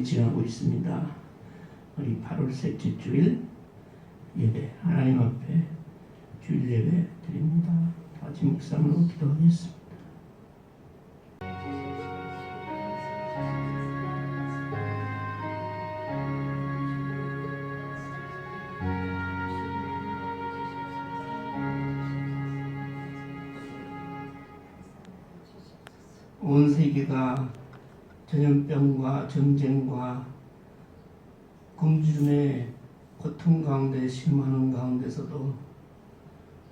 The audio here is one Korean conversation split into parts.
지나고 있습니다. 우리 8월 셋째 주일 예배, 하나님 앞에 주일 예배 드립니다. 같이 묵상으로 기도하겠습니다. 온 세계가 전염병과 전쟁과 굶주림의 고통 가운데 실망하는 가운데서도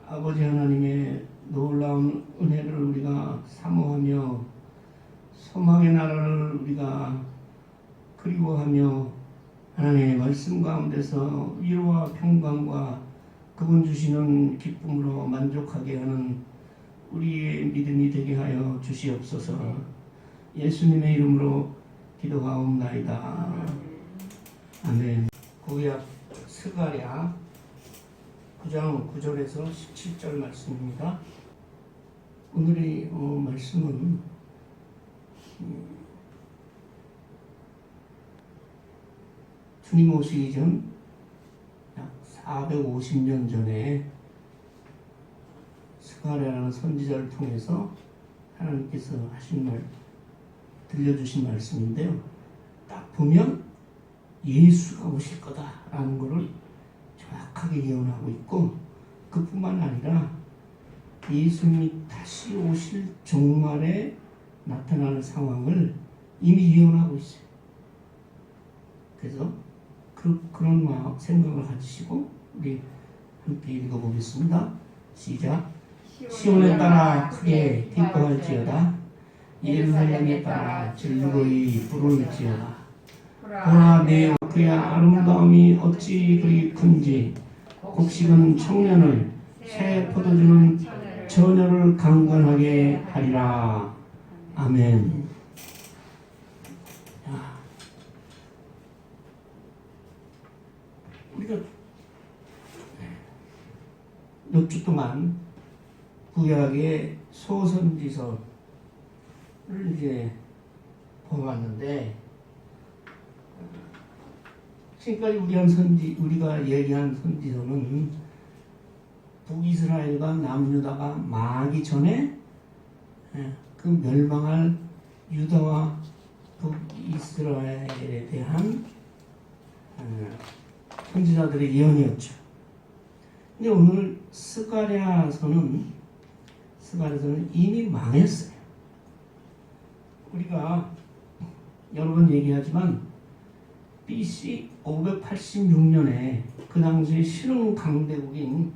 아버지 하나님의 놀라운 은혜를 우리가 사모하며 소망의 나라를 우리가 그리워하며 하나님의 말씀 가운데서 위로와 평강과 그분 주시는 기쁨으로 만족하게 하는 우리의 믿음이 되게 하여 주시옵소서. 예수님의 이름으로 기도하옵나이다. 아멘. 구약 스가랴 9장 9절에서 17절 말씀입니다. 오늘의 말씀은 주님 오시기 전 약 450년 전에 스가랴라는 선지자를 통해서 하나님께서 하신 말, 들려주신 말씀인데요. 딱 보면 예수가 오실 거다라는 것을 정확하게 예언하고 있고, 그뿐만 아니라 예수님이 다시 오실 종말에 나타나는 상황을 이미 예언하고 있어요. 그래서 그런 생각을 가지시고 우리 함께 읽어보겠습니다. 시작. 시온에 따라 크게 기뻐할지어다. 예루살렘에 따라 즐거이 부를지어다. 보라, 내 그의 아름다움이 어찌 그리 큰지. 곡식은 청년을, 새 포도주는 처녀를 강건하게 하리라. 아멘. 우리가 몇 주 동안 구약의 소선지서를 이제 보았는데, 지금까지 우리가 얘기한 선지서는 북이스라엘과 남유다가 망하기 전에 그 멸망할 유다와 북이스라엘에 대한 선지자들의 예언이었죠. 근데 오늘 스가랴서는 이미 망했어요. 우리가 여러 번 얘기하지만 BC 586년에 그 당시 신흥 강대국인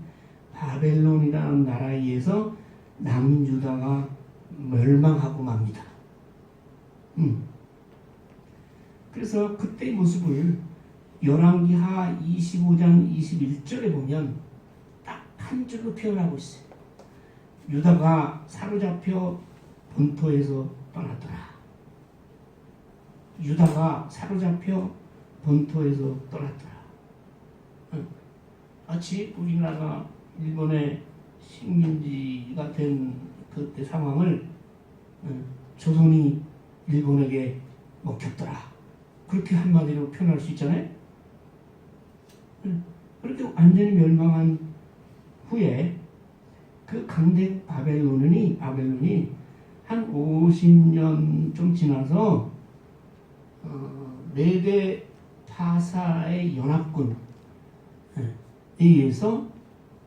바벨론이라는 나라에 의해서 남유다가 멸망하고 맙니다. 그래서 그때의 모습을 열왕기하 25장 21절에 보면 딱 한 줄로 표현하고 있어요. 유다가 사로잡혀 본토에서 떠났더라. 유다가 사로잡혀 본토에서 떠났더라. 마치 우리나라가 일본의 식민지가 된 그때 상황을 조선이 일본에게 먹혔더라. 그렇게 한마디로 표현할 수 있잖아요. 그렇게 완전히 멸망한 후에 그 강대 바벨론이 한 50년 좀 지나서 메데 파사의 연합군에 의해서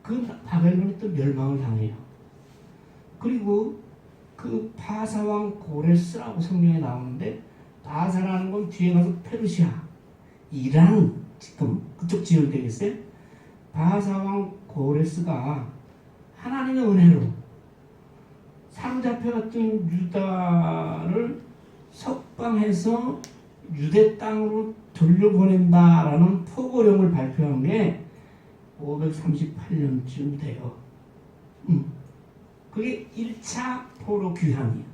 그 바벨론이 또 멸망을 당해요. 그리고 그 파사왕 고레스라고 성경에 나오는데, 파사라는 건 뒤에 가서 페르시아, 이란, 지금 그쪽 지역이 되겠어요? 바사왕 고레스가 하나님의 은혜로 사로잡혀갔던 유다를 석방해서 유대 땅으로 돌려보낸다라는 포고령을 발표한 게 538년쯤 돼요. 그게 1차 포로 귀환이에요.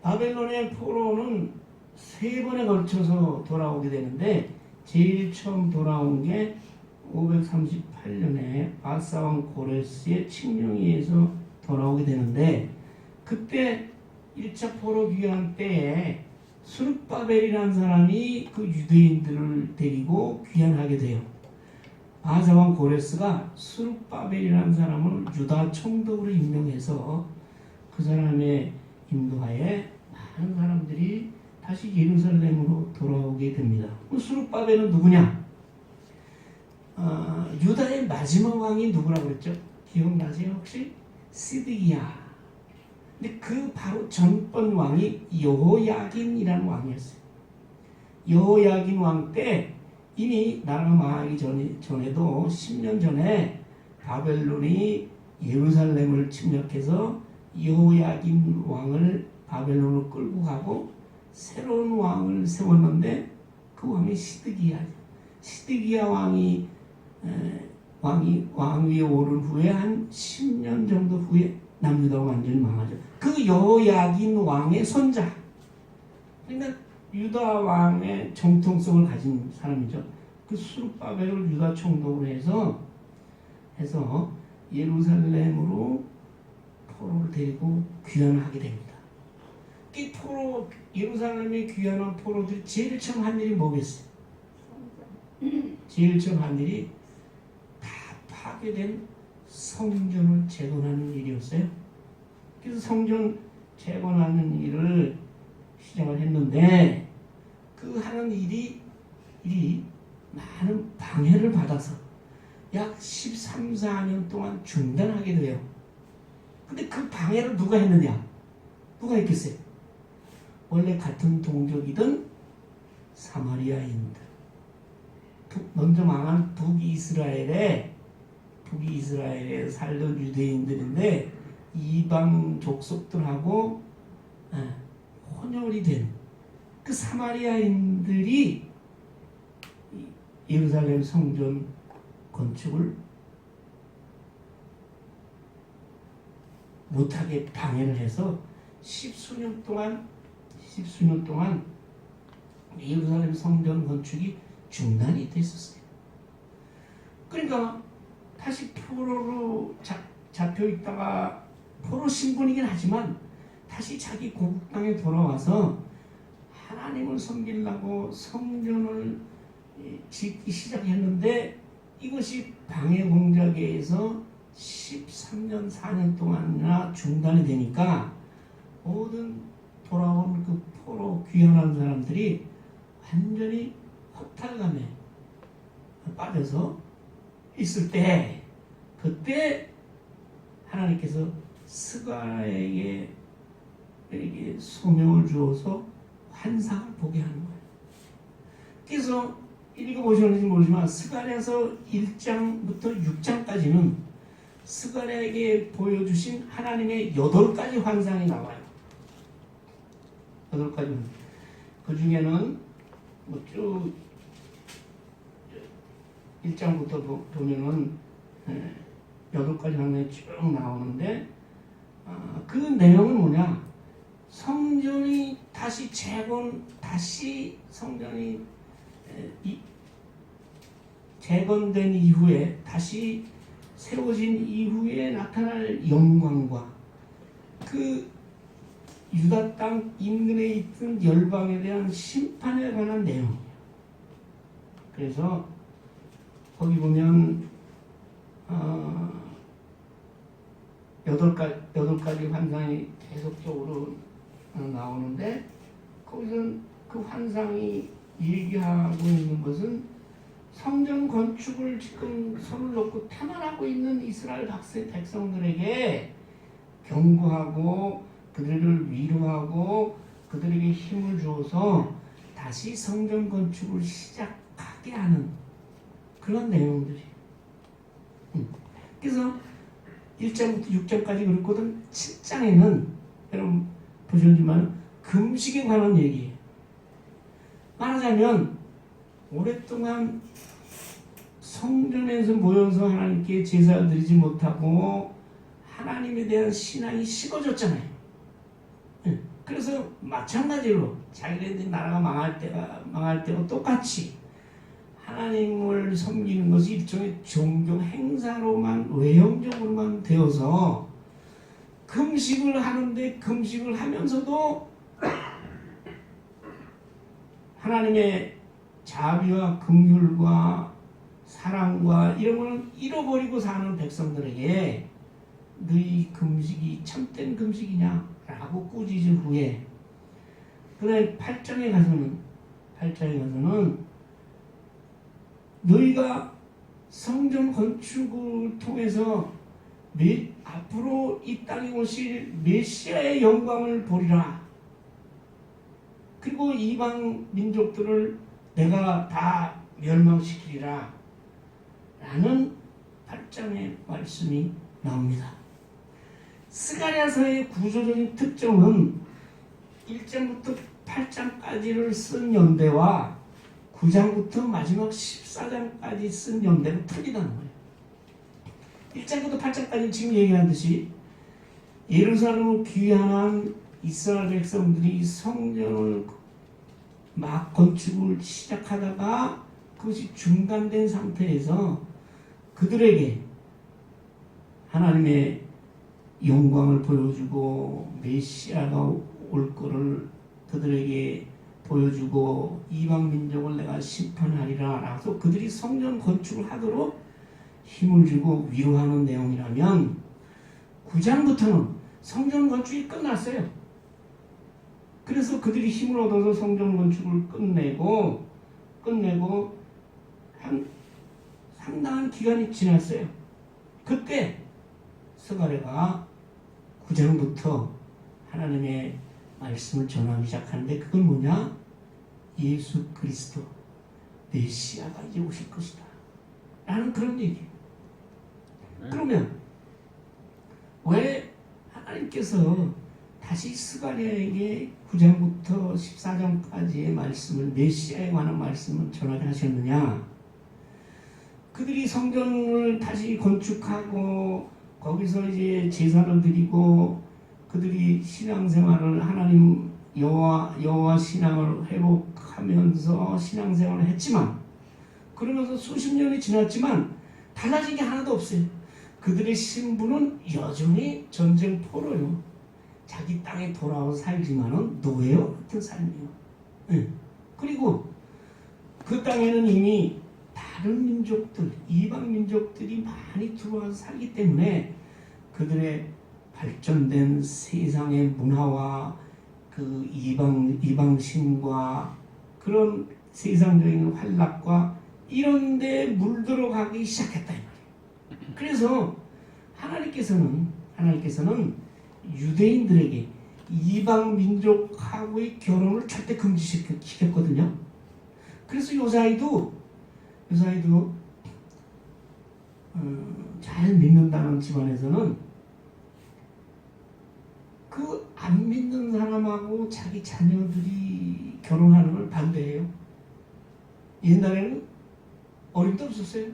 바벨론의 포로는 3번에 걸쳐서 돌아오게 되는데, 제일 처음 돌아온 게 538년에 바사왕 고레스의 칙령에 의해서 돌아오게 되는데, 그때 1차 포로 귀환 때에 스룹바벨이라는 사람이 그 유대인들을 데리고 귀환하게 돼요. 바사왕 고레스가 스룹바벨이라는 사람을 유다 총독으로 임명해서 그 사람의 인도하에 많은 사람들이 다시 예루살렘으로 돌아오게 됩니다. 스룹바벨은 누구냐? 유다의 마지막 왕이 누구라고 그랬죠? 기억나세요 혹시? 시드기야. 근데 그 바로 전번 왕이 여호야긴이라는 왕이었어요. 여호야긴 왕 때 이미 나라가 망하기 전에도 10년 전에 바벨론이 예루살렘을 침략해서 여호야긴 왕을 바벨론으로 끌고 가고 새로운 왕을 세웠는데 그 왕이 시드기야죠. 시드기야 왕위에 오른 후에 한 10년 정도 후에 남유다가 완전히 망하죠. 그 여호야긴 왕의 손자. 그러니까 유다 왕의 정통성을 가진 사람이죠. 그 스룹바벨을 유다 총독으로 해서 예루살렘으로 포로를 데리고 귀환하게 됩니다. 이 예루살렘에 귀환한 포로들이 제일 처음 한 일이 뭐겠어요? 제일 처음 한 일이 다 파괴된 성전을 재건하는 일이었어요. 그래서 성전 재건하는 일을 시작을 했는데 그 하는 일이 많은 방해를 받아서 약 13, 14년 동안 중단하게 돼요. 근데 그 방해를 누가 했느냐? 누가 했겠어요? 원래 같은 동족이던 사마리아인들. 먼저 망한 북이스라엘에 살던 유대인들인데 이방 족속들하고 혼혈이 된 그 사마리아인들이 예루살렘 성전 건축을 못하게 방해를 해서 십수년 동안 예루살렘 성전 건축이 중단이 됐었어요. 그러니까 다시 포로로 잡혀 있다가 포로 신분이긴 하지만 다시 자기 고국 땅에 돌아와서 하나님을 섬기려고 성전을 짓기 시작했는데 이것이 방해 공작에 의해서 13년 4년 동안이나 중단이 되니까 모든 돌아온 그 포로 귀환한 사람들이 완전히 허탈감에 빠져서 있을 때 그때 하나님께서 스가랴에게 소명을 주어서 환상을 보게 하는 거예요. 그래서 읽어보셨는지 모르지만 스가랴서 1장부터 6장까지는 스가랴에게 보여주신 하나님의 8가지 환상이 나와요. 8가지. 그 중에는 쭉 1장부터 보면은 8가지 환상이 쭉 나오는데 그 내용은 뭐냐? 성전이 다시 성전이 재건된 이후에 다시 세워진 이후에 나타날 영광과 그 유다 땅 인근에 있던 열방에 대한 심판에 관한 내용이에요. 그래서 거기 보면 8가지 환상이 계속적으로 나오는데 거기서 그 환상이 얘기하고 있는 것은 성전 건축을 지금 손을 놓고 태만하고 있는 이스라엘 백성들에게 경고하고 그들을 위로하고 그들에게 힘을 주어서 다시 성전 건축을 시작하게 하는 그런 내용들이에요. 그래서 1장부터 6장까지 그랬거든. 7장에는 여러분 보셨지만 금식에 관한 얘기예요. 말하자면 오랫동안 성전에서 모여서 하나님께 제사를 드리지 못하고 하나님에 대한 신앙이 식어졌잖아요. 그래서 마찬가지로 자기네들 나라가 망할 때와 똑같이 하나님을 섬기는 것이 일종의 종교 행사로만 외형적으로만 되어서 금식을 하는데 금식을 하면서도 하나님의 자비와 긍휼과 사랑과 이런 거는 잃어버리고 사는 백성들에게 너희 금식이 참된 금식이냐? 라고 꾸짖은 후에 그다음에 8장에 가서는 너희가 성전 건축을 통해서 앞으로 이 땅에 오실 메시아의 영광을 보리라. 그리고 이방 민족들을 내가 다 멸망시키리라. 라는 8장의 말씀이 나옵니다. 스가랴서의 구조적인 특징은 1장부터 8장까지를 쓴 연대와 9장부터 마지막 14장까지 쓴 연대는 틀리다는 거예요. 1장부터 8장까지 지금 얘기한 듯이 예루살렘을 귀환한 이스라엘 백성들이 성전을 막 건축을 시작하다가 그것이 중단된 상태에서 그들에게 하나님의 영광을 보여주고 메시아가 올 거를 그들에게 보여주고 이방 민족을 내가 심판하리라 라서 그들이 성전 건축을 하도록 힘을 주고 위로하는 내용이라면 9장부터는 성전 건축이 끝났어요. 그래서 그들이 힘을 얻어서 성전 건축을 끝내고 한 상당한 기간이 지났어요. 그때 스가랴가 9장부터 하나님의 말씀을 전하기 시작하는데 그건 뭐냐? 예수 그리스도 메시아가 이제 오실 것이다 라는 그런 얘기예요. 그러면 왜 하나님께서 다시 스가랴에게 9장부터 14장까지의 말씀을 메시아에 관한 말씀을 전하게 하셨느냐? 그들이 성전을 다시 건축하고 거기서 이제 제사를 드리고 그들이 신앙생활을 하나님 여호와 신앙을 회복하면서 신앙생활을 했지만 그러면서 수십 년이 지났지만 달라진 게 하나도 없어요. 그들의 신분은 여전히 전쟁 포로요. 자기 땅에 돌아와서 살지만은 노예와 같은 삶이에요. 네. 그리고 그 땅에는 이미 다른 민족들, 이방 민족들이 많이 들어와서 살기 때문에 그들의 발전된 세상의 문화와 그 이방신과 그런 세상적인 활락과 이런 데 물들어가기 시작했다 이 말이에요. 그래서 하나님께서는 유대인들에게 이방 민족하고의 결혼을 절대 금지시켰거든요. 그래서 요사이도 잘 믿는다는 집안에서는 그 안 믿는 사람하고 자기 자녀들이 결혼하는 걸 반대해요. 옛날에는 어림도 없었어요.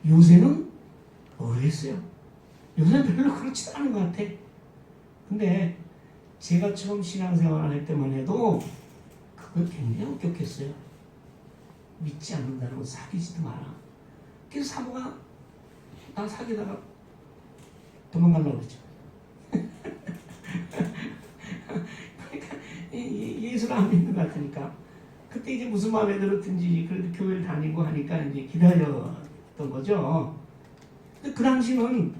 요새는 어렸어요. 요새는 별로 그렇지도 않은 것 같아. 근데 제가 처음 신앙생활을 할 때만 해도 그거 굉장히 엄격했어요. 믿지 않는다는 거 사귀지도 마라. 그래서 사모가 나 사귀다가 도망가려고 그랬죠. 그러니까 예수를 안 믿는 것 같으니까 그때 이제 무슨 마음에 들었든지 그래도 교회를 다니고 하니까 이제 기다렸던 거죠. 근데 그 당시는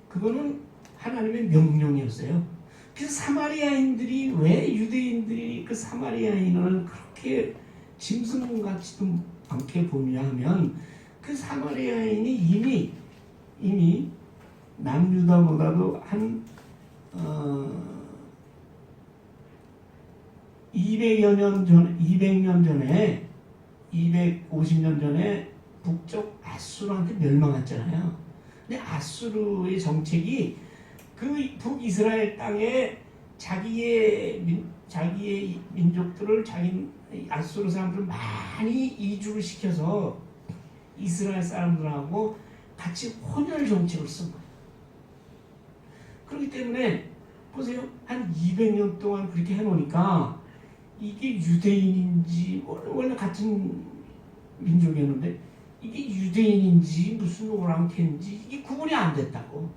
그거는 하나님의 명령이었어요. 그래서 사마리아인들이 왜 유대인들이 그 사마리아인을 그렇게 짐승같이도 않게 보냐 하면 그 사마리아인이 이미 남유다보다도 한 200년 전에 250년 전에 북쪽 아수르한테 멸망했잖아요. 근데 아수르의 정책이 그 북이스라엘 땅에 자기의 민족들을 자기 아수르 사람들을 많이 이주를 시켜서 이스라엘 사람들하고 같이 혼혈 정책을 쓴 거예요. 그렇기 때문에 보세요. 한 200년 동안 그렇게 해놓으니까 이게 유대인인지 원래 같은 민족이었는데 이게 유대인인지 무슨 오랑캐인지 이게 구분이 안 됐다고.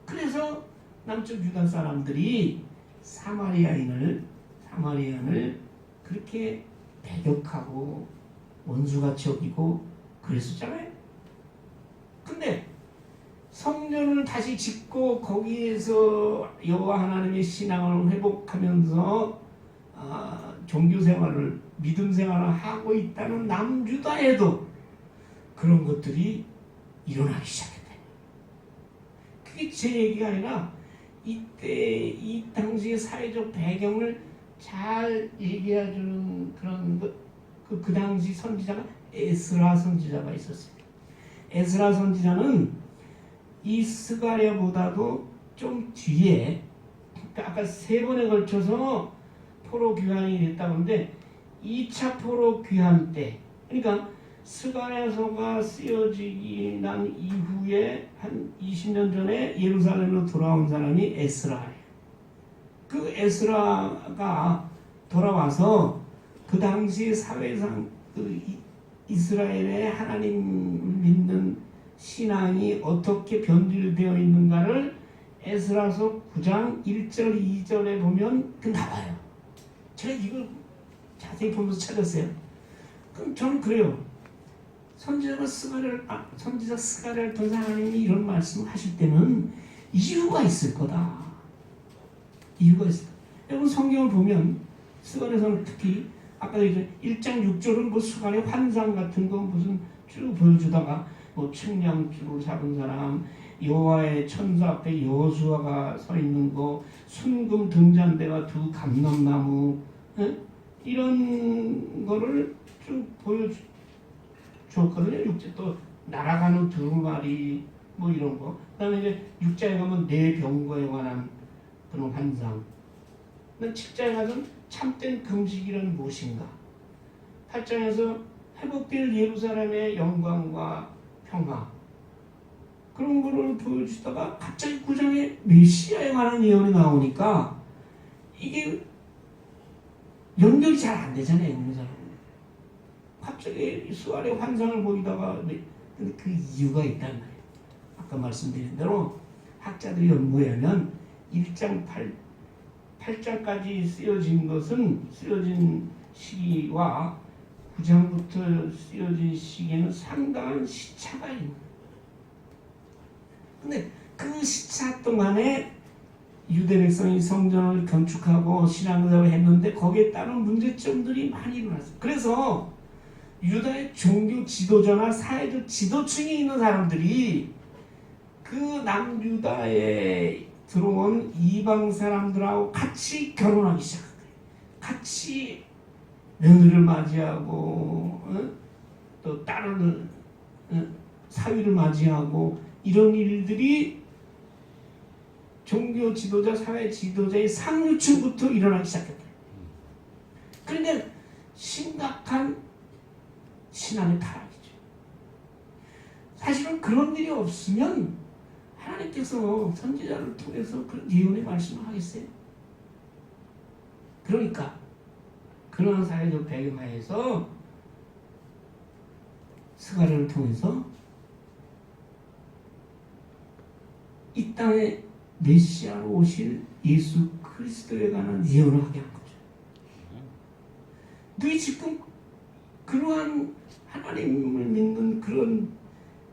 그래서 남쪽 유다 사람들이 사마리아인을 그렇게 배격하고 원수같이 여기고 그랬었잖아요. 근데 성전을 다시 짓고 거기에서 여호와 하나님의 신앙을 회복하면서 종교 생활을 믿음 생활을 하고 있다는 남유다에도 그런 것들이 일어나기 시작했다. 그게 제 얘기가 아니라 이때 이 당시의 사회적 배경을 잘 얘기해주는 그런 그 당시 선지자가 에스라 선지자가 있었어요. 에스라 선지자는 이 스가랴보다도 좀 뒤에, 아까 3번에 걸쳐서 포로 귀환이 됐다고 하는데 2차 포로 귀환 때, 그러니까 스가랴서가 쓰여지기 난 이후에 한 20년 전에 예루살렘으로 돌아온 사람이 에스라예요. 그 에스라가 돌아와서 그 당시 사회상 그 이스라엘의 하나님 믿는 신앙이 어떻게 변질되어 있는가를 에스라서 9장 1절 2절에 보면 나와요. 제가 이걸 자세히 보면서 찾았어요. 그럼 저는 그래요. 선지자 스가랴를 통해서 하나님이 이런 말씀을 하실 때는 이유가 있을 거다. 이유가 있을 거다. 여러분 성경을 보면 스가랴서는 특히 아까 얘기했죠. 1장 6절은 뭐 스가랴 환상 같은 거 무슨 쭉 보여주다가 뭐 측량줄을 잡은 사람, 여호와의 천사 앞에 여호수아가 서 있는 거, 순금 등잔대와 2 감람나무, 이런 거를 쭉 보여주었거든요. 6절 또 날아가는 2마리 뭐 이런 거. 그다음에 이제 6장에 가면 4병거에 관한 그런 환상. 7장에 가면 참된 금식이란 무엇인가. 8장에서 회복될 예루살렘의 영광과 평화, 그런 거를 보여주다가 갑자기 9장에 메시아에 관한 예언이 나오니까 이게 연결이 잘 안 되잖아요. 있는 사람은. 갑자기 스가랴 환상을 보이다가 근데 그 이유가 있단 말이에요. 아까 말씀드린 대로 학자들이 연구하면 1장 8장까지 쓰여진 시기와 9장부터 쓰여진 시기에는 상당한 시차가 있는 거예요. 근데 그 시차 동안에 유대 백성이 성전을 건축하고 신앙생활을 했는데 거기에 따른 문제점들이 많이 일어났어요. 그래서 유다의 종교 지도자나 사회적 지도층에 있는 사람들이 그 남유다에 들어온 이방 사람들하고 같이 결혼하기 시작한 거예요. 같이 며느리를 맞이하고 또 딸을 사위를 맞이하고 이런 일들이 종교 지도자, 사회 지도자의 상류층부터 일어나기 시작했다. 그런데 심각한 신앙의 타락이죠. 사실은 그런 일이 없으면 하나님께서 선지자를 통해서 그런 예언의 말씀을 하겠어요? 그러니까 그런 사회적 배경하에서 스가랴를 통해서 이 땅에 메시아로 오실 예수 그리스도에 관한 예언을 하게 한 거죠. 너희 지금 그러한 하나님을 믿는 그런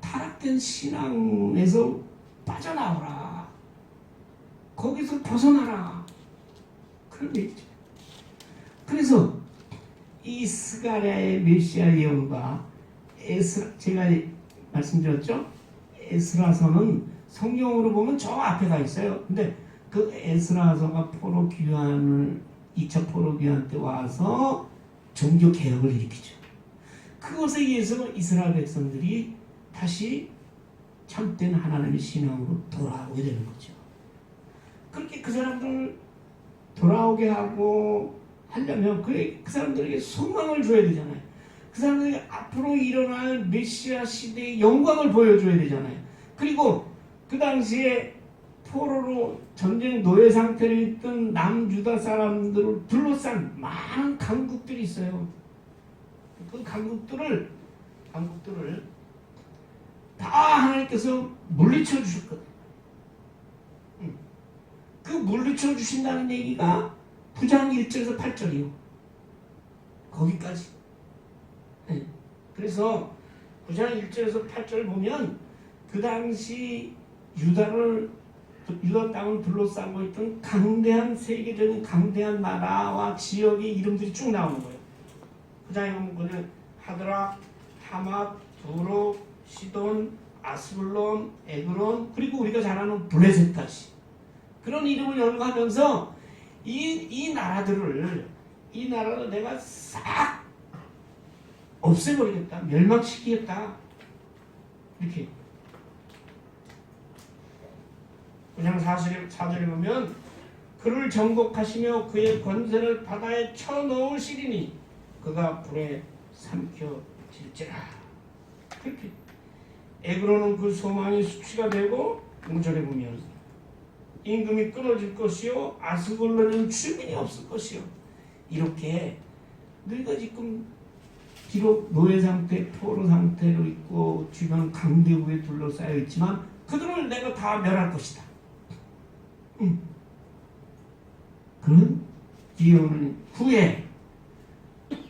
타락된 신앙에서 빠져나오라. 거기서 벗어나라. 그런 얘기죠. 그래서 이 스가랴의 메시아 예언과 제가 말씀드렸죠. 에스라서는 성경으로 보면 저 앞에 가 있어요. 근데 그 에스라서가 포로 귀환을 2차 포로 귀환 때 와서 종교 개혁을 일으키죠. 그것에 의해서 이스라엘 백성들이 다시 참된 하나님의 신앙으로 돌아오게 되는 거죠. 그렇게 그 사람들 돌아오게 하고 하려면 그 사람들에게 소망을 줘야 되잖아요. 그 사람들에게 앞으로 일어날 메시아 시대의 영광을 보여줘야 되잖아요. 그리고 그 당시에 포로로 전쟁 노예 상태로 있던 남유다 사람들을 둘러싼 많은 강국들이 있어요. 그 강국들을 다 하나님께서 물리쳐 주실 거예요. 그 물리쳐 주신다는 얘기가 9장 1절에서 8절이요. 거기까지. 네. 그래서 9장 1절에서 8절 보면 그 당시 유다 땅을 둘러싸고 있던 강대한 세계적인 강대한 나라와 지역의 이름들이 쭉 나오는 거예요. 그 장에 보면 하드락, 하맛, 두로, 시돈, 아스불론, 에그론, 그리고 우리가 잘 아는 블레셋까지 그런 이름을 연구하면서 이 나라를 내가 싹 없애버리겠다, 멸망시키겠다, 이렇게. 그냥 4절에 보면 그를 정복하시며 그의 권세를 바다에 쳐넣으시리니 그가 불에 삼켜질지라. 그렇게 에그로는 그 소망이 수치가 되고 5절에 보면 임금이 끊어질 것이요 아스골론은 주민이 없을 것이요. 이렇게 너희가 지금 비록 노예 상태, 포로 상태로 있고 주변 강대국에 둘러싸여 있지만 그들을 내가 다 멸할 것이다. 그는 뒤에 오는 후에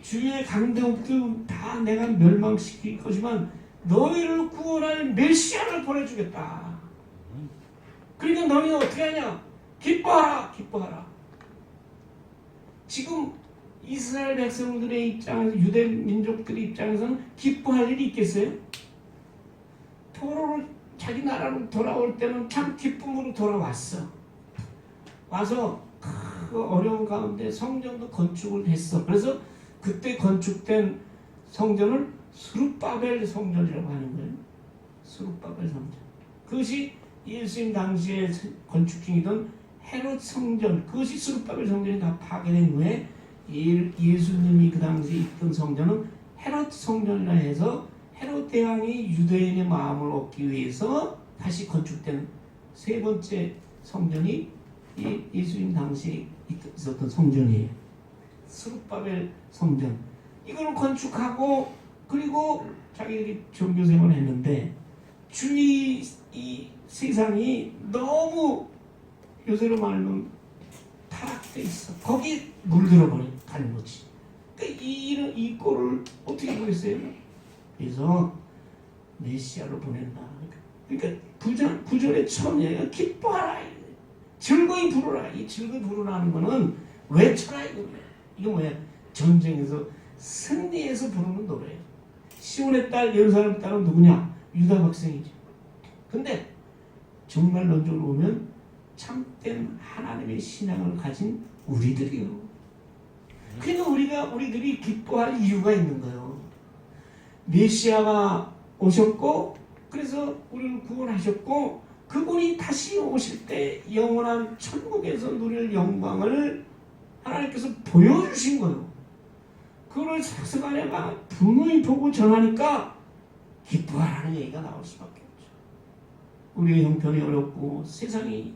주위의 강대국들 다 내가 멸망시킬 것이지만 너희를 구원할 메시아를 보내주겠다. 그러니까 너희는 어떻게 하냐? 기뻐하라, 기뻐하라. 지금 이스라엘 백성들의 입장에서, 유대 민족들의 입장에서는 기뻐할 일이 있겠어요? 포로로 자기 나라로 돌아올 때는 참 기쁨으로 돌아왔어. 와서 그 어려운 가운데 성전도 건축을 했어. 그래서 그때 건축된 성전을 스룹바벨 성전이라고 하는 거예요. 스룹바벨 성전. 그것이 예수님 당시에 건축 중이던 헤롯 성전, 그것이 스룹바벨 성전이 다 파괴된 후에 예수님이 그 당시에 있던 성전은 헤롯 성전이라 해서 헤롯 대왕이 유대인의 마음을 얻기 위해서 다시 건축된 세 번째 성전이 예수님 당시에 있었던 성전이에요. 스룹바벨 성전. 이걸 건축하고 그리고 자기들이 종교생활을 했는데 주위 이 세상이 너무 요새로 말하면 타락돼 있어. 거기 물들어 가는 거지. 그러니까 이 꼴을 어떻게 보겠어요? 그래서 메시아로 보낸다. 그러니까 9절의 처음에 기뻐하라, 즐거이 부르라. 이 즐거이 부르라는 거는 외쳐라 이거예요. 이거 뭐야? 전쟁에서 승리해서 부르는 노래예요. 시온의 딸 예루살렘 딸은 누구냐? 유다 백성이죠. 근데 정말 논적으로 보면 참된 하나님의 신앙을 가진 우리들이요. 그러니까 우리들이 기뻐할 이유가 있는 거예요. 메시아가 오셨고 그래서 우리를 구원하셨고 그분이 다시 오실 때 영원한 천국에서 누릴 영광을 하나님께서 보여주신 거예요. 그걸 사스가랴가 분명히 보고 전하니까 기뻐하라는 얘기가 나올 수밖에 없죠. 우리의 형편이 어렵고 세상이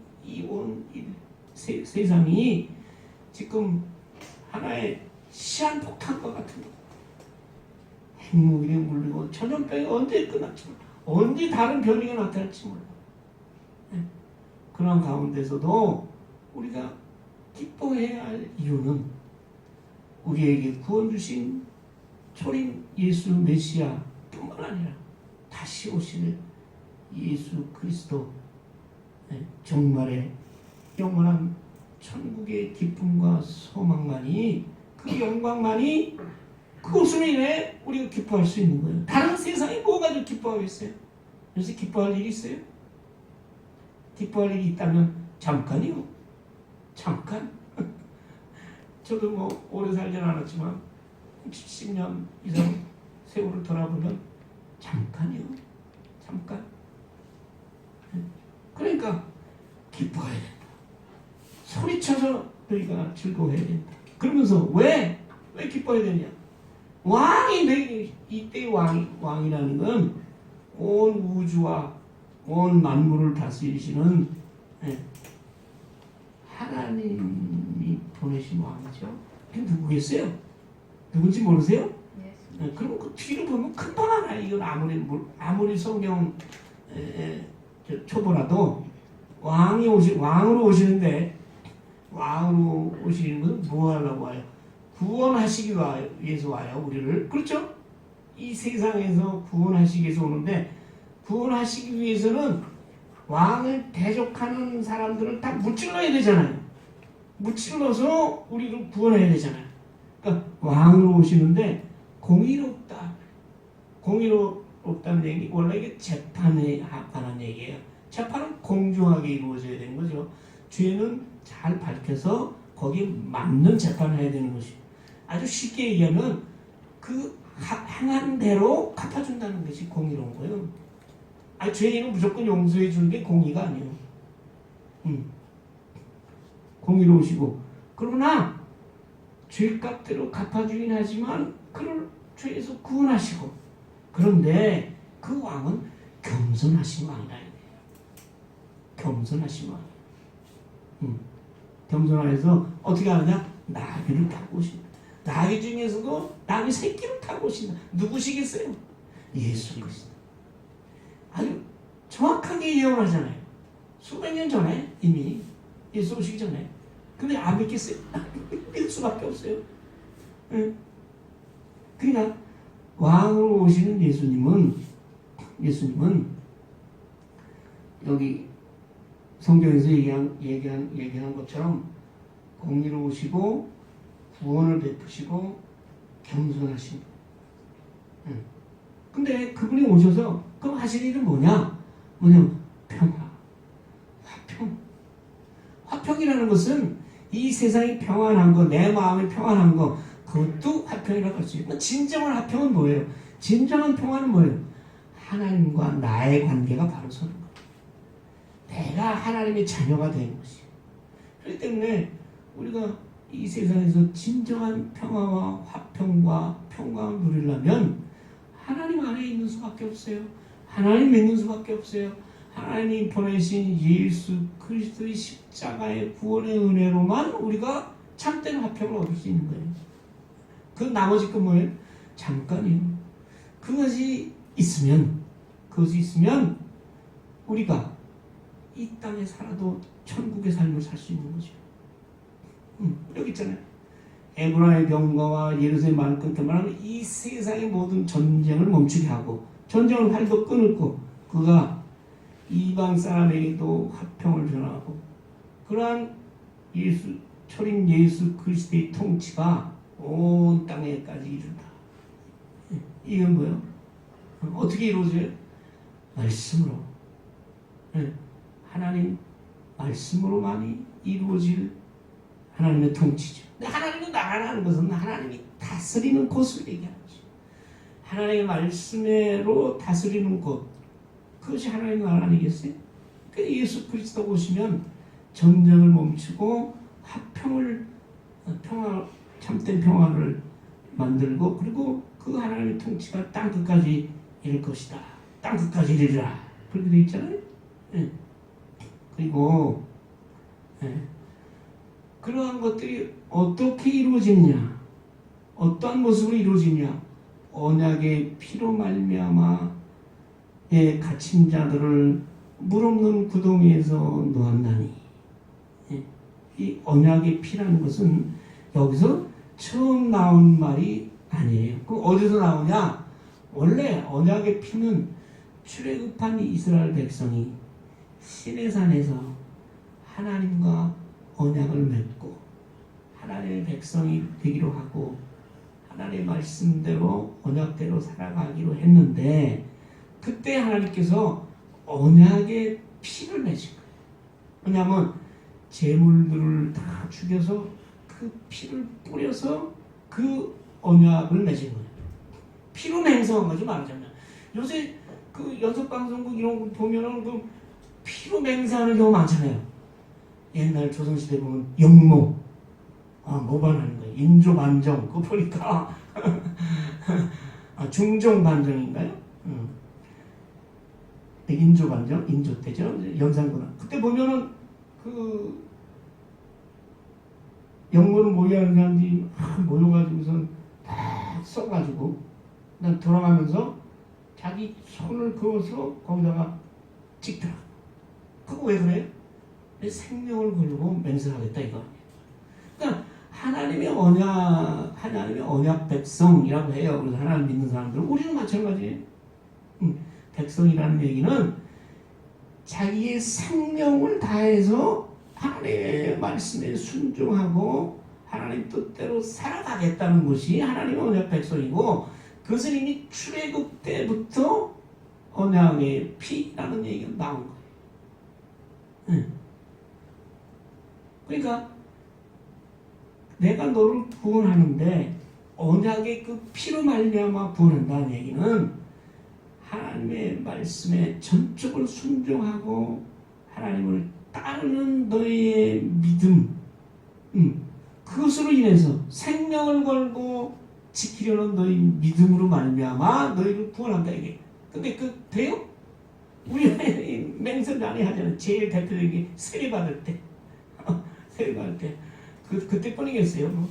세상이 지금 하나의 시한폭탄과 같은 거. 핵무기에 물리고 전염병이 언제 끝날지 몰라. 언제 다른 변이가 나타날지 몰라. 그런 가운데서도 우리가 기뻐해야 할 이유는 우리에게 구원 주신 초림 예수 메시아 뿐만 아니라 다시 오실 예수 그리스도, 정말의 영원한 천국의 기쁨과 소망만이, 그 영광만이, 그것으로 인해 우리가 기뻐할 수 있는 거예요. 다른 세상이 뭐가 좀 기뻐하겠어요? 요새 기뻐할 일이 있어요? 기뻐할 일이 있다면 잠깐이요. 잠깐. 저도 뭐 오래 살진 않았지만 70년 이상 세월을 돌아보면 잠깐이요. 잠깐. 그러니까 기뻐해야 된다. 소리쳐서 너희가 즐거워해야 된다. 그러면서 왜 기뻐해야 되냐? 왕이 이때의 왕이라는 건 온 우주와 온 만물을 다스리시는 하나님이 보내신 왕이죠. 그게 누구겠어요? 누군지 모르세요? 그럼 그 뒤를 보면 금방 알아요. 이건 아무리 성경 초보라도 왕으로 오시는데, 왕으로 오시는 건 뭐 하려고 와요? 구원하시기 위해서 와요. 우리를. 그렇죠? 이 세상에서 구원하시기 위해서 오는데 구원하시기 위해서는 왕을 대적하는 사람들을 다 무찔러야 되잖아요. 무찔러서 우리를 구원해야 되잖아요. 그러니까 왕으로 오시는데 공의롭다. 공의롭다는 얘기, 원래 이게 재판에 관한 얘기예요. 재판은 공정하게 이루어져야 되는 거죠. 죄는 잘 밝혀서 거기에 맞는 재판을 해야 되는 것이죠. 아주 쉽게 얘기하면 그 행한 대로 갚아준다는 것이 공의로운 거예요. 죄인은 무조건 용서해 주는 게 공의가 아니에요. 공의로우시고, 그러나 죄값대로 갚아주긴 하지만 그를 죄에서 구원하시고, 그런데 그 왕은 겸손하신 왕이라 해요. 겸손하신 왕. 겸손해서 어떻게 하느냐? 나귀를 타고 오신다. 나귀 중에서도 나귀 새끼를 타고 오신다. 누구시겠어요? 예수 그리스도. 아주 정확하게 예언하잖아요. 수백 년 전에 이미 예수 오시기 전에. 근데 안 믿겠어요? 믿을 수밖에 없어요. 그러니까 왕으로 오시는 예수님은 여기 성경에서 얘기한 것처럼 공의로우시고 구원을 베푸시고 겸손하신. 근데 그분이 오셔서 그럼 하실 일은 뭐냐? 평화, 화평. 화평이라는 것은 이 세상이 평안한 거, 내 마음이 평안한 거, 그것도 화평이라고 할 수 있고, 진정한 화평은 뭐예요? 진정한 평화는 뭐예요? 하나님과 나의 관계가 바로 서는 거예요. 내가 하나님의 자녀가 되는 것이에요. 그렇기 때문에 우리가 이 세상에서 진정한 평화와 화평과 평강을 누리려면 하나님 안에 있는 수밖에 없어요. 하나님 믿는 수밖에 없어요. 하나님이 보내신 예수 그리스도의 십자가의 구원의 은혜로만 우리가 참된 화평을 얻을 수 있는 거예요. 그 나머지 건 뭐예요? 잠깐이요. 그것이 있으면 우리가 이 땅에 살아도 천국의 삶을 살 수 있는 거죠. 여기 있잖아요. 에브라의 병거와 예루살렘 말을 끊게 말하면 이 세상의 모든 전쟁을 멈추게 하고 전쟁을 활도 끊고 그가 이방 사람에게도 화평을 전하고 그러한 초림 예수 그리스도의 통치가 온 땅에까지 이른다. 이건 뭐예요? 어떻게 이루어져요? 말씀으로. 하나님 말씀으로만이 이루어질 하나님의 통치죠. 근데 하나님은 나라라는 것은 하나님이 다스리는 곳을 얘기하는 거죠. 하나님의 말씀으로 다스리는 곳, 그것이 하나님의 나라 아니겠어요? 그래서 예수 그리스도 오시면 전쟁을 멈추고 참된 평화를 만들고, 그리고 그 하나님의 통치가 땅 끝까지 이를 것이다. 땅 끝까지 이르리라. 그렇게 되어 있잖아요. 그리고 그러한 것들이 어떻게 이루어지느냐, 어떠한 모습으로 이루어지냐, 언약의 피로 말미암아 갇힌 자들을 물 없는 구덩이에서 놓았나니. 이 언약의 피라는 것은 여기서 처음 나온 말이 아니에요. 그 어디서 나오냐? 원래 언약의 피는 출애굽한 이스라엘 백성이 시내산에서 하나님과 언약을 맺고 하나님의 백성이 되기로 하고 하나님의 말씀대로 언약대로 살아가기로 했는데, 그때 하나님께서 언약의 피를 내신 거예요. 왜냐하면 제물들을 다 죽여서 그 피를 뿌려서 그 언약을 맺은 거예요. 피로 맹성한 거죠, 말하자면. 요새 그 연속방송국 이런 거 보면은 그 피로 맹세하는 경우 많잖아요. 옛날 조선시대 보면 영모, 모반하는 거예요. 인조반정, 그거 보니까 중종반정인가요? 인조반정, 인조 때죠. 연산군화. 그때 보면은 그 영모를 모의하는 사람들이 모여가지고선 딱 써가지고 난 돌아가면서 자기 손을 그어서 거기다가 찍더라. 그거 왜 그래요? 내 생명을 걸고 맹세하겠다 이거. 그러니까 하나님의 언약 백성이라고 해요. 그래서 하나님 믿는 사람들은 우리는 마찬가지예요. 백성이라는 얘기는 자기의 생명을 다해서 하나님의 말씀에 순종하고 하나님 뜻대로 살아가겠다는 것이 하나님의 언약 백성이고, 그것은 이미 출애굽 때부터 언약의 피라는 얘기가 나온 거예요. 그러니까 내가 너를 구원하는데 언약의 그 피로 말미암아 구원한다는 얘기는 하나님의 말씀에 전적으로 순종하고 하나님을 따르는 너의 믿음, 그것으로 인해서 생명을 걸고 지키려는 너희 믿음으로 말미암아 너희를 구원한다 이게. 근데 그 돼요? 우리가 맹세 많이 하잖아요. 제일 대표적인 게 세례받을 때, 세례받을 때 그때뿐이겠어요. 뭐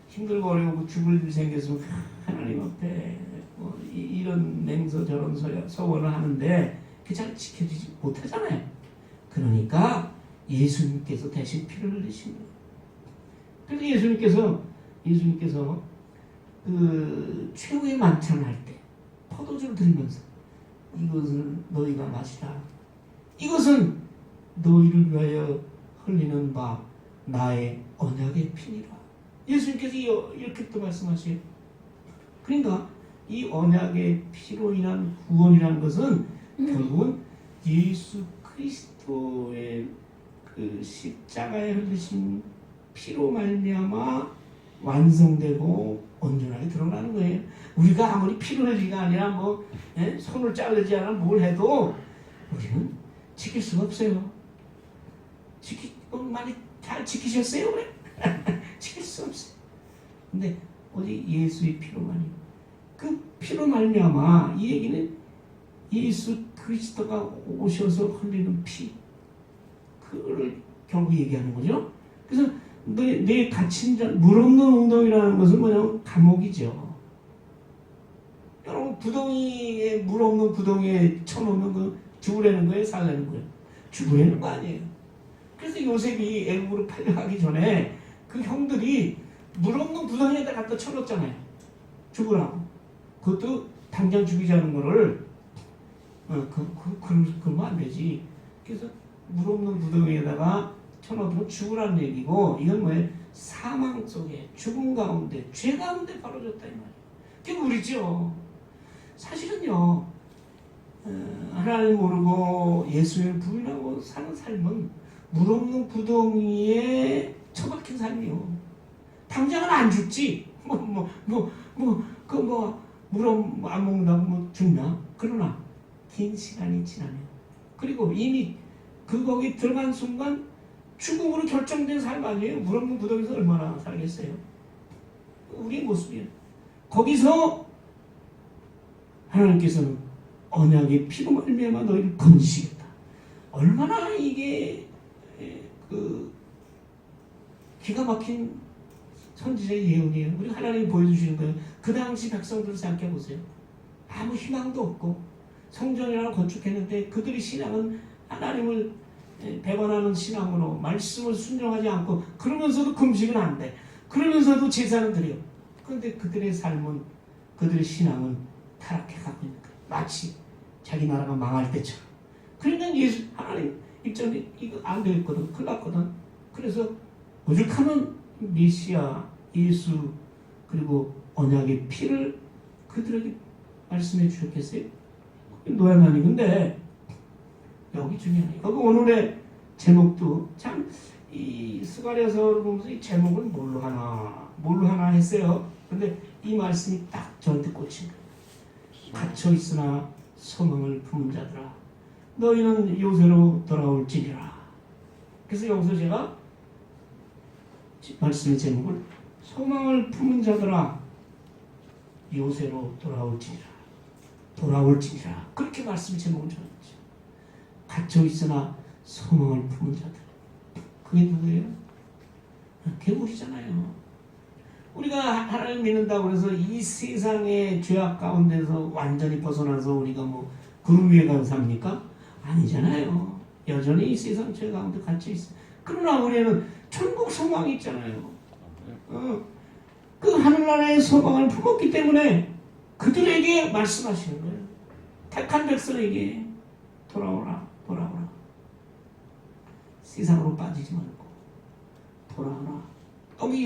힘들고 어려우고 죽을 일 생겨서 하나님 앞에 뭐 이런 맹서 저런 서원을 하는데 그 잘 지켜지지 못하잖아요. 그러니까 예수님께서 대신 피를 흘리신 거예요. 그래서 예수님께서 그 최후의 만찬을 할 때 포도주를 들면서 이것을 너희가 마시라. 이것은 너희를 위하여 흘리는 바 나의 언약의 피니라. 예수님께서 이렇게 또 말씀하세요. 그러니까 이 언약의 피로 인한 구원이라는 것은 결국은 예수 그리스도의 그 십자가에 흘리신 피로 말미암아 완성되고 온전하게 드러나는 거예요. 우리가 아무리 피를 흘리가 아니라 뭐 손을 자르지 않아 뭘 해도 우리는 지킬 수가 없어요. 많이 잘 지키셨어요? 그래? 지킬 수 없어요. 근데 오직 예수의 피로만이, 그 피로 말미암아, 이 얘기는 예수 그리스도가 오셔서 흘리는 피, 그거를 결국 얘기하는 거죠. 그래서 내 갇힌 자, 물 없는 웅덩이라는 것은 뭐냐면 감옥이죠. 여러분 물 없는 구덩이에 쳐놓으면 그 죽으려는 거예요, 살려는 거예요? 죽으려는 거 아니에요. 그래서 요셉이 애국으로 팔려가기 전에 그 형들이 물 없는 구덩이에다 갖다 쳐놓잖아요. 죽으라고. 그것도 당장 죽이자는 거를 그러면 안 되지. 그래서 물 없는 구덩이에다가 쳐놓으면 죽으라는 얘기고, 이건 뭐예요? 사망 속에, 죽음 가운데, 죄 가운데 벌어졌다 이 말이에요. 그게 우리죠. 사실은요, 하나님 모르고 예수를 부인하고 사는 삶은 물 없는 구덩이에 처박힌 삶이요. 당장은 안 죽지. 물 안 먹는다고 뭐 죽나? 그러나 긴 시간이 지나면, 그리고 이미 거기 들어간 순간 죽음으로 결정된 삶 아니에요? 물 없는 구덩이에서 얼마나 살겠어요? 우리의 모습이에요. 거기서 하나님께서는 언약의 피로 말미암아 너희를 건지시겠다. 얼마나 이게 기가 막힌 선지자의 예언이에요. 우리 하나님이 보여주시는 거예요. 그 당시 백성들을 생각해 보세요. 아무 희망도 없고 성전이라고 건축했는데 그들의 신앙은 하나님을 배반하는 신앙으로 말씀을 순종하지 않고, 그러면서도 금식은 안 돼. 그러면서도 제사는 드려. 그런데 그들의 삶은, 그들의 신앙은 타락해 가고 있는 거예요. 마치 자기 나라가 망할 때처럼. 그러니까 하나님 입장에 이거 안 되겠거든. 큰일 났거든. 그래서 오죽하면 메시아 예수 그리고 언약의 피를 그들에게 말씀해 주셨겠어요? 노아나니. 근데 여기 중요해요. 여기 오늘의 제목도 참, 이 스가랴서를 보면서 이 제목을 뭘로 하나 했어요. 근데 이 말씀이 딱 저한테 꽂힌 거예요. 갇혀 있으나 소망을 품은 자들아, 너희는 요새로 돌아올지니라. 그래서 여기서 제가 말씀의 제목을 소망을 품은 자들아 요새로 돌아올지니라 그렇게 말씀 제목을 정했죠. 갇혀 있으나 소망을 품은 자들, 그게 누구예요? 그게 우리잖아요. 우리가 하나님 믿는다고 해서 이 세상의 죄악 가운데서 완전히 벗어나서 우리가 뭐 구름 위에 가서 삽니까? 아니잖아요. 여전히 이 세상 죄 가운데 갇혀 있어요. 그러나 우리는 천국 소망이 있잖아요. 그 하늘나라의 소망을 품었기 때문에 그들에게 말씀하시는 거예요. 택한 백성에게 돌아오라, 돌아오라. 세상으로 빠지지 말고 돌아오라. 여기